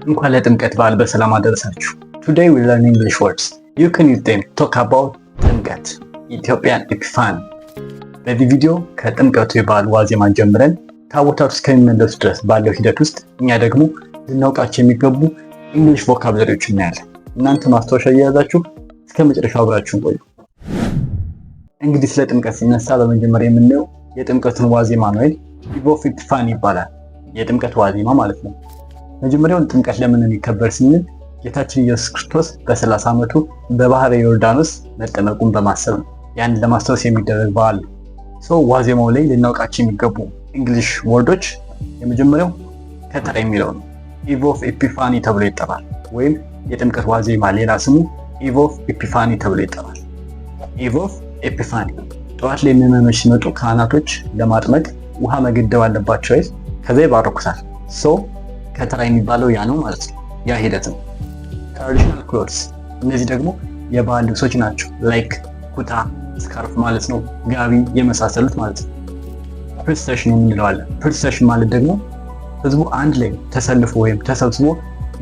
እንኳን ለጥምቀት በዓል በሰላም አደረሳችሁ። Today we learn English words. You can use them to talk about ጥምቀት Ethiopian Epiphany. በዚህ ቪዲዮ ከጥምቀቱ የበዓል ዋዜማ ጀምረን ታቦታቱ እስከሚመለሱ ድረስ ባለው ሂደት ውስጥ እኛ ደግሞ ልናውቃቸው የሚገቡ እንግሊሽ ቮካብለሪዎች እናያለን። እናንተ ማስታወሻ እየያዛችሁ እስከ መጨረሻው አብራችሁን ቆዩ። እንግዲህ ስለ ጥምቀት ሲነሳ በመጀመሪያ የምናየው የጥምቀቱን ዋዜማ ነው። ኢቭ ኦፍ ኤፒፋኒ ይባላል። የጥምቀት ዋዜማ ማለት ነው። መጀመሪያውን ጥምቀት ለምን የሚከበር ስንል ጌታችን ኢየሱስ ክርስቶስ በ30 ዓመቱ በባህረ ዮርዳኖስ መጠመቁን በማሰብ ነው። ያንን ለማስታወስ የሚደረግ በዓል ነው። ዋዜማው ላይ ልናውቃቸው የሚገቡ እንግሊሽ ወርዶች የመጀመሪያው ከተራ የሚለው ነው። ኢቭ ኦፍ ኤፒፋኒ ተብሎ ይጠራል። ወይም የጥምቀት ዋዜማ ሌላ ስሙ ኢቭ ኦፍ ኤፒፋኒ ተብሎ ይጠራል። ኢቭ ኦፍ ኤፒፋኒ ጠዋት ላይ ምዕመኖች ሲመጡ ካህናቶች ለማጥመቅ ውሃ መገደብ አለባቸው። ከዛ ይባረኩታል። ከተራ የሚባለው ያ ነው ማለት ነው። ያ ሂደት ነው። ትራዲሽናል ክሎትስ እነዚህ ደግሞ የባህል ልብሶች ናቸው። ላይክ ኩታ፣ ስካርፍ ማለት ነው፣ ጋቢ የመሳሰሉት ማለት ነው። ፕሮሴሽን የምንለው አለ። ፕሮሴሽን ማለት ደግሞ ህዝቡ አንድ ላይ ተሰልፎ ወይም ተሰብስቦ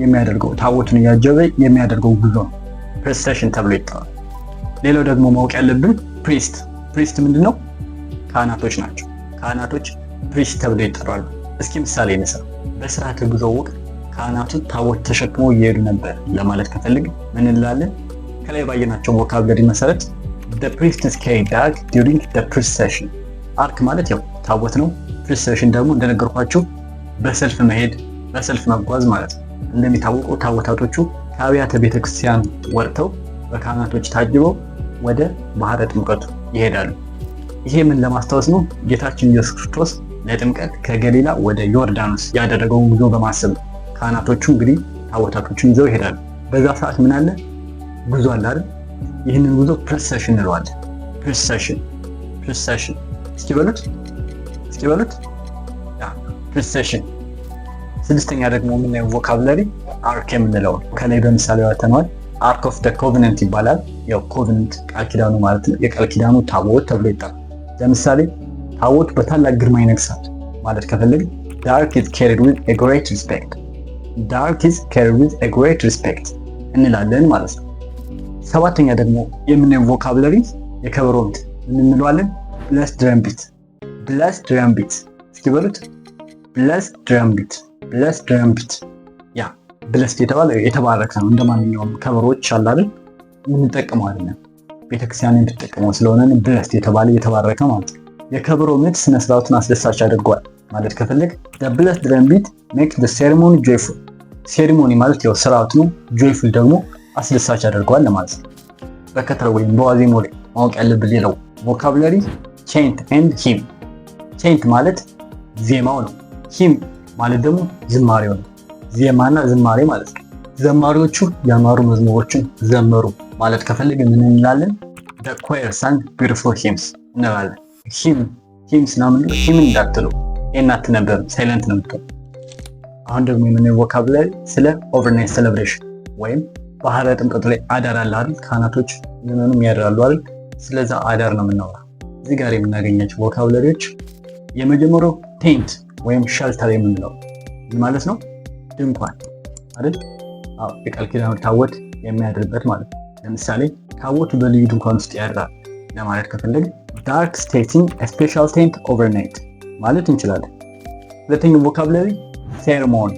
የሚያደርገው ታቦቱን እያጀበ የሚያደርገው ጉዞ ነው። ፕሮሴሽን ተብሎ ይጠራል። ሌላው ደግሞ ማወቅ ያለብን ፕሪስት ምንድነው? ካህናቶች ናቸው። ካህናቶች ፕሪስት ተብሎ ይጠራሉ። እስኪ ምሳሌ እንስራ። በስርዓተ ጉዞ ወቅት ካህናቱ ታቦት ተሸክመው እየሄዱ ነበር ለማለት ከፈልግ ምን እንላለን? ከላይ ባየናቸው ቮካብለሪ መሰረት the priests carried the ark during the procession። አርክ ማለት ያው ታቦት ነው። ፕሮሴሽን ደግሞ እንደነገርኳችሁ በሰልፍ መሄድ፣ በሰልፍ መጓዝ ማለት ነው። እንደሚታወቀው ታቦታቶቹ ከአብያተ ቤተክርስቲያን ወጥተው በካህናቶች ታጅበው ወደ ባህረ ጥምቀቱ ይሄዳሉ። ይሄ ምን ለማስታወስ ነው? ጌታችን ኢየሱስ ክርስቶስ ለጥምቀት ከገሊላ ወደ ዮርዳኖስ ያደረገውን ጉዞ በማሰብ ነው። ካህናቶቹ እንግዲህ ታቦታቶቹን ይዘው ይሄዳሉ። በዛ ሰዓት ምን አለ? ጉዞ አለ አይደል? ይህንን ጉዞ ፕሮሴሽን እንለዋለን። ፕሮሴሽን እስኪ በሉት ያ ፕሮሴሽን። ስድስተኛ ደግሞ የምናየው ቮካብለሪ አርክ የምንለው ከላይ በምሳሌ ያወጣነዋል። አርክ ኦፍ ዘ ኮቨነንት ይባላል። ያው ኮቨነንት ቃል ኪዳኑ ማለት ነው። የቃል ኪዳኑ ታቦት ተብሎ ይጠራል። ለምሳሌ ታቦት በታላቅ ግርማ ይነግሳል ማለት ከፈለግን the ark is carried with a great respect። the ark is carried with a great respect እንላለን ማለት ነው። ሰባተኛ ደግሞ የምናየው ቮካብለሪ የከበሮ ምት እንለዋለን። blessed drum beat እስኪ በሉት blessed drum beat። ያ blessed የተባረከ ነው። እንደማንኛውም ከበሮች አለ አይደል? የምንጠቀመው አይደለም፣ ቤተክርስቲያን የምትጠቀመው ስለሆነ blessed የተባረከ ማለት ነው። የከበሮ ምት ስነ ስርዓቱን አስደሳች አድርጓል ማለት ከፈለግ the blessed drum beat makes the ceremony joyful። ሴሪሞኒ ማለት ያው ስርዓቱ ነው። joyful ደግሞ አስደሳች አድርጓል ለማለት ነው። በከተራ ወይም በዋዜማው ላይ ማወቅ ያለብን ሌላው ቮካብለሪ chant and hymn። chant ማለት ዜማው ነው። hymn ማለት ደግሞ ዝማሬው ነው። ዜማና ዝማሬ ማለት ነው። ዘማሪዎቹ ያማሩ መዝሙሮችን ዘመሩ ማለት ከፈለግ ምን እንላለን? the choir sang beautiful hymns እንላለን። hymns ናምን hymn እንዳትሉ እናት ነበር ሳይለንት ነው የምትሆነው። አሁን ደግሞ የምናየው ቮካብለሪ ስለ ኦቨርናይት ሴሌብሬሽን ወይም ባህረ ጥምቀቱ ላይ አዳር አለ አይደል? ካህናቶች ምንም ያድራሉ አይደል? ስለዛ አዳር ነው የምናወራው። እዚህ ጋር የምናገኛቸው ቮካብለሪዎች የመጀመሪያው ቴንት ወይም ሸልተር የምንለው ምን ማለት ነው? ድንኳን አይደል? የቃል ኪዳኑ ታቦት የሚያድርበት ማለት ነው። ለምሳሌ ታቦቱ በልዩ ድንኳን ውስጥ ያድራል ለማለት ከፈለግ dark stating a special tent overnight ማለት እንችላለን። ሁለተኛው ቮካብለሪ ሴሪሞኒ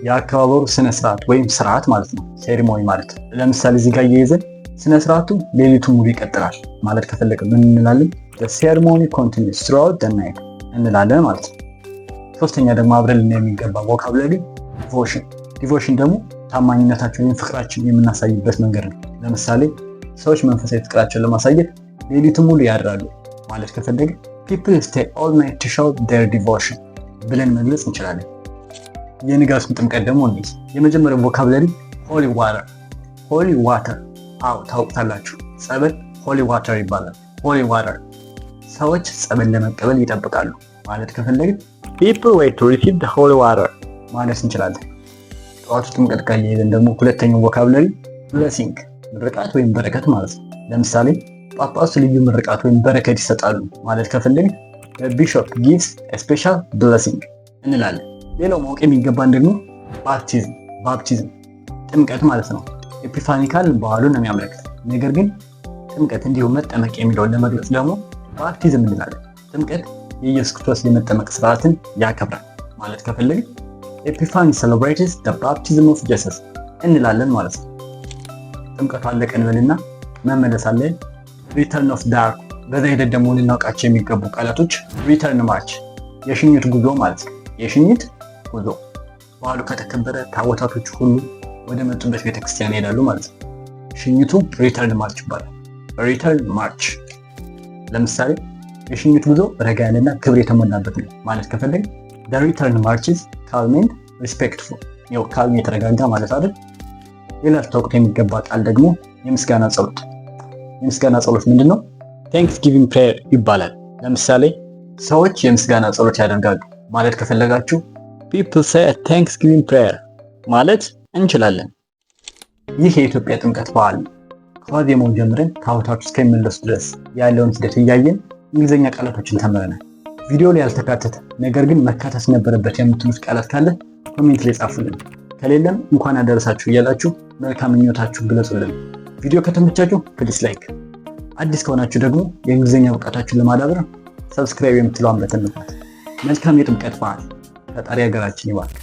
የአከባበሩ ስነ ስርዓት ወይም ስርዓት ማለት ነው። ሴሪሞኒ ማለት ለምሳሌ እዚህ ጋር እየይዘን ስነ ስርዓቱ ሌሊቱን ሙሉ ይቀጥላል ማለት ከፈለግ ምን እንላለን? the ceremony continues throughout the night እንላለን ማለት ነው። ሶስተኛ ደግሞ አብረን የሚገባ ቮካብለሪ ዲቮሽን ደግሞ ታማኝነታችን ወይም ፍቅራችን የምናሳይበት መንገድ ነው። ለምሳሌ ሰዎች መንፈሳዊ ፍቅራቸውን ለማሳየት ሌሊቱን ሙሉ ያድራሉ ማለት ከፈለግ people stay all night to show their devotion ብለን መግለጽ እንችላለን። የንጋቱን ጥምቀት ደግሞ እንዴት? የመጀመሪያው ቮካብለሪ holy water ታውቁታላችሁ። ጸበል holy water ይባላል። holy water ሰዎች ጸበል ለመቀበል ይጠብቃሉ ማለት ከፈለግን people wait to receive the holy water ማለት እንችላለን። ጠዋቱ ጥምቀት ጋር ይሄን ደግሞ ሁለተኛው ቮካብለሪ blessing ምርቃት ወይም በረከት ማለት ነው። ለምሳሌ ጳጳሱ ልዩ ምርቃት ወይም በረከት ይሰጣሉ ማለት ከፈለግን the bishop gives a special blessing እንላለን። ሌላው ማወቅ የሚገባን ደግሞ ባፕቲዝም ጥምቀት ማለት ነው። ኤፒፋኒካል በዓሉን ነው የሚያመለክት። ነገር ግን ጥምቀት እንዲሁም መጠመቅ የሚለውን ለመግለጽ ደግሞ ባፕቲዝም እንላለን። ጥምቀት የኢየሱስ ክርስቶስ የመጠመቅ ስርዓትን ያከብራል ማለት ከፈለግን ኤፒፋኒ ሴሌብሬትስ ዘ ባፕቲዝም ኦፍ ጂሰስ እንላለን ማለት ነው። ጥምቀቱ አለቀ እንበልና መመለስ አለ። ሪተርን ኦፍ ዳርክ በዛ ሂደት ደግሞ ልናውቃቸው የሚገቡ ቃላቶች ሪተርን ማርች የሽኝት ጉዞ ማለት ነው። የሽኝት ጉዞ በዓሉ ከተከበረ ታቦታቶች ሁሉ ወደ መጡበት ቤተክርስቲያን ይሄዳሉ ማለት ነው። ሽኝቱ ሪተርን ማርች ይባላል። ሪተርን ማርች ለምሳሌ የሽኝት ጉዞ ረጋ ያለና ክብር የተሞላበት ነው ማለት ከፈለግ the return marches calm and respectful ያው ካልም የተረጋጋ ማለት አይደል። ሌላ ልታውቁት የሚገባ ቃል ደግሞ የምስጋና ጸሎት። የምስጋና ጸሎት ምንድነው? Thanksgiving prayer ይባላል። ለምሳሌ ሰዎች የምስጋና ጸሎት ያደርጋሉ ማለት ከፈለጋችሁ people say a Thanksgiving prayer ማለት እንችላለን። ይህ የኢትዮጵያ ጥምቀት በዓል ነው። ከዋዜማው ጀምረን ታቦታቱ እስከሚመለሱ ድረስ ያለውን ሂደት እያየን እንግሊዝኛ ቃላቶችን ተምረናል። ቪዲዮ ላይ ያልተካተተ ነገር ግን መካተት ነበረበት የምትሉት ቃላት ካለ ኮሜንት ላይ ጻፉልን። ከሌለም እንኳን አደረሳችሁ እያላችሁ መልካም ምኞታችሁ ግለጹልን። ቪዲዮ ከተመቻችሁ ፕሊስ ላይክ፣ አዲስ ከሆናችሁ ደግሞ የእንግሊዝኛ ብቃታችሁን ለማዳበር ሰብስክራይብ የምትለዋን በተን ንኳት። መልካም የጥምቀት በዓል። ፈጣሪ ሀገራችን ይባርክ።